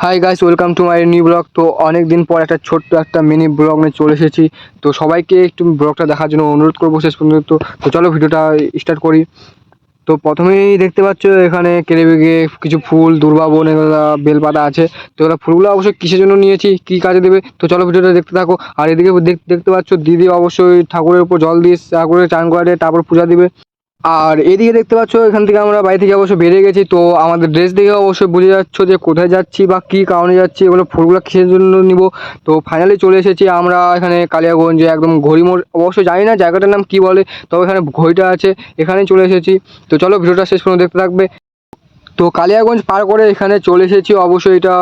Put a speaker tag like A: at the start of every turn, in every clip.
A: Hi guys, welcome to my new blog. তো অনেক দিন পর একটা ছোট্ট একটা মিনি ব্লগ নিয়ে চলে এসেছি। তো সবাইকে একটু ব্লগটা দেখার জন্য অনুরোধ করবো শেষ পর্যন্ত। তো চলো ভিডিওটা স্টার্ট করি। তো প্রথমেই দেখতে পাচ্ছ এখানে কেরেবেগে কিছু ফুল, দুর্বাবন, এগুলো বেলপাতা আছে। তো এগুলো ফুলগুলো অবশ্যই কিসের জন্য নিয়েছি, কী কাজে দেবে, তো চলো ভিডিওটা দেখতে থাকো। আর এদিকে দেখতে পাচ্ছ দিদি অবশ্যই ঠাকুরের উপর জল দিয়ে ঠাকুরের চান করে তারপর পূজা দিবে। আর এদিকে দেখতে পাচ্ছ এখান থেকে আমরা বাড়ি থেকে অবশ্যই বেরিয়ে গেছি। তো আমাদের ড্রেস দেখে অবশ্যই বুঝে যাচ্ছ যে কোথায় যাচ্ছি বা কী কারণে যাচ্ছি, এগুলো ফুলগুলো কিসের জন্য নিব। তো ফাইনালি চলে এসেছি আমরা এখানে কালিয়াগঞ্জে, একদম ঘড়িমোড়। অবশ্যই জানি না জায়গাটার নাম কী বলে, তবে এখানে ঘড়িটা আছে, এখানেই চলে এসেছি। তো চলো ভিডিওটা শেষ পর্যন্ত দেখতে থাকবে। তো কালিয়াগঞ্জ পার করে এখানে চলে এসেছি। অবশ্যই এটা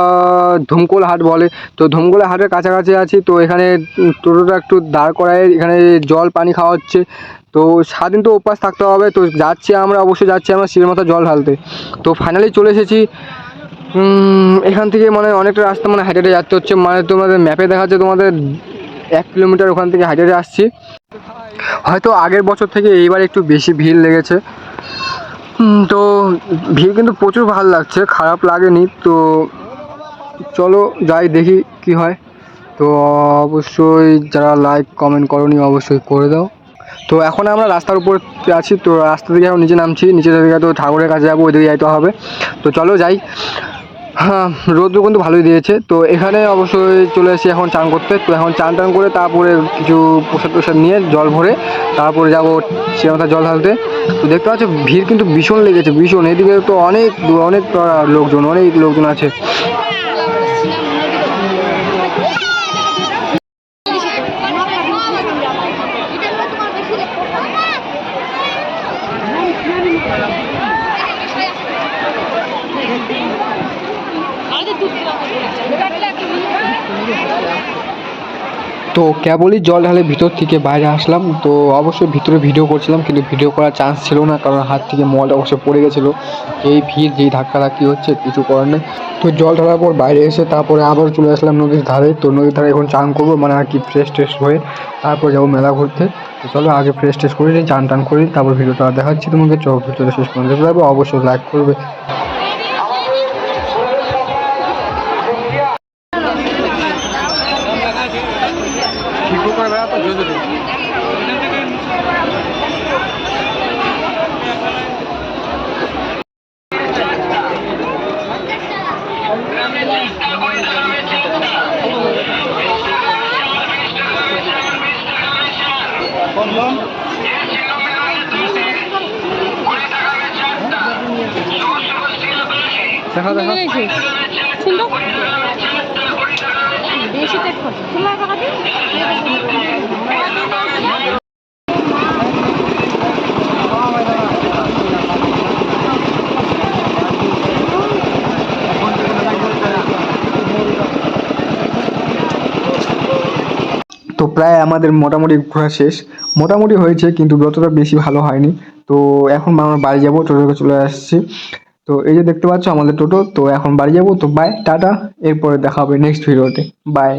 A: ধুমকোল হাট বলে। তো ধুমকোল হাটের কাছাকাছি আছি। তো এখানে টোটোটা একটু দাঁড় করায়, এখানে জল পানি খাওয়া হচ্ছে। তো সারাদিন তো উপবাস থাকতে হবে। তো অবশ্যই যাচ্ছি আমরা শিবের মাথায় জল ঢালতে। তো ফাইনালি চলে এসেছি। এখান থেকে মানে অনেকটা রাস্তা মানে হেঁটে হেঁটে যেতে হচ্ছে। মানে তোমাদের ম্যাপে দেখাচ্ছে তোমাদের 1 কিলোমিটার ওখান থেকে হেঁটে হেঁটে আসছি। হয়তো আগের বছর থেকে এইবার একটু বেশি ভিড় লেগেছে। তো ভিড় কিন্তু প্রচুর ভালো লাগছে, খারাপ লাগেনি। তো চলো যাই দেখি কি হয়। তো অবশ্যই যারা লাইক কমেন্ট করোনি অবশ্যই করে দাও। তো এখন আমরা রাস্তার উপর আছি। তো রাস্তা থেকে এখন নিচে নামছি, নিচে থেকে তো ঠাকুরের কাছে যাবো, ওইদিকে যাইতে হবে। তো চলো যাই। হ্যাঁ, রোদ্র কিন্তু ভালোই দিয়েছে। তো এখানে অবশ্যই চলে এসেছি এখন চান করতে। তো এখন চান টান করে তারপরে কিছু প্রসাদ টোসাদ নিয়ে জল ভরে তারপরে যাবো সে মাথায় জল ঢালতে। তো দেখতে পাচ্ছ ভিড় কিন্তু ভীষণ লেগেছে, ভীষণ। এদিকে তো অনেক অনেক লোকজন আছে। তো কেবলই জল ঢালে ভিতর থেকে বাইরে আসলাম। তো অবশ্যই ভিতরে ভিডিও করছিলাম, কিন্তু ভিডিও করার চান্স ছিল না, কারণ হাত থেকে মলটা অবশ্যই পড়ে গেছিলো। এই ভিড়, যেই ধাক্কাধাক্কি হচ্ছে, কিছু করার নেই। তো জল ঢালার পর বাইরে এসে তারপরে আবার চলে আসলাম নদীর ধারে। তো নদীর ধারে এখন চান করবো, মানে আর কি ফ্রেশ ট্রেশ হয়ে তারপর যাবো মেলা ঘুরতে। তো চলো আগে ফ্রেশ ট্রেশ করে নিই, চান টান করি, তারপর ভিডিওটা দেখাচ্ছি তোমাকে। চলো ভিডিওটা শেষ পর্যন্ত দেখতে পারবো, অবশ্যই লাইক করবে। দেখা তো প্রায় আমাদের মোটামুটি ঘোরা শেষ। মোটামুটি হয়েছে, কিন্তু যতটা বেশি ভালো হয়নি। তো এখন আমরা বাড়ি যাবো, টোটোতে চলে আসছি। তো এই যে দেখতে পাচ্ছ আমাদের টোটো। তো এখন বাড়ি যাবো। তো বাই, টাটা। এরপরে দেখা হবে নেক্সট ভিডিওতে। বাই।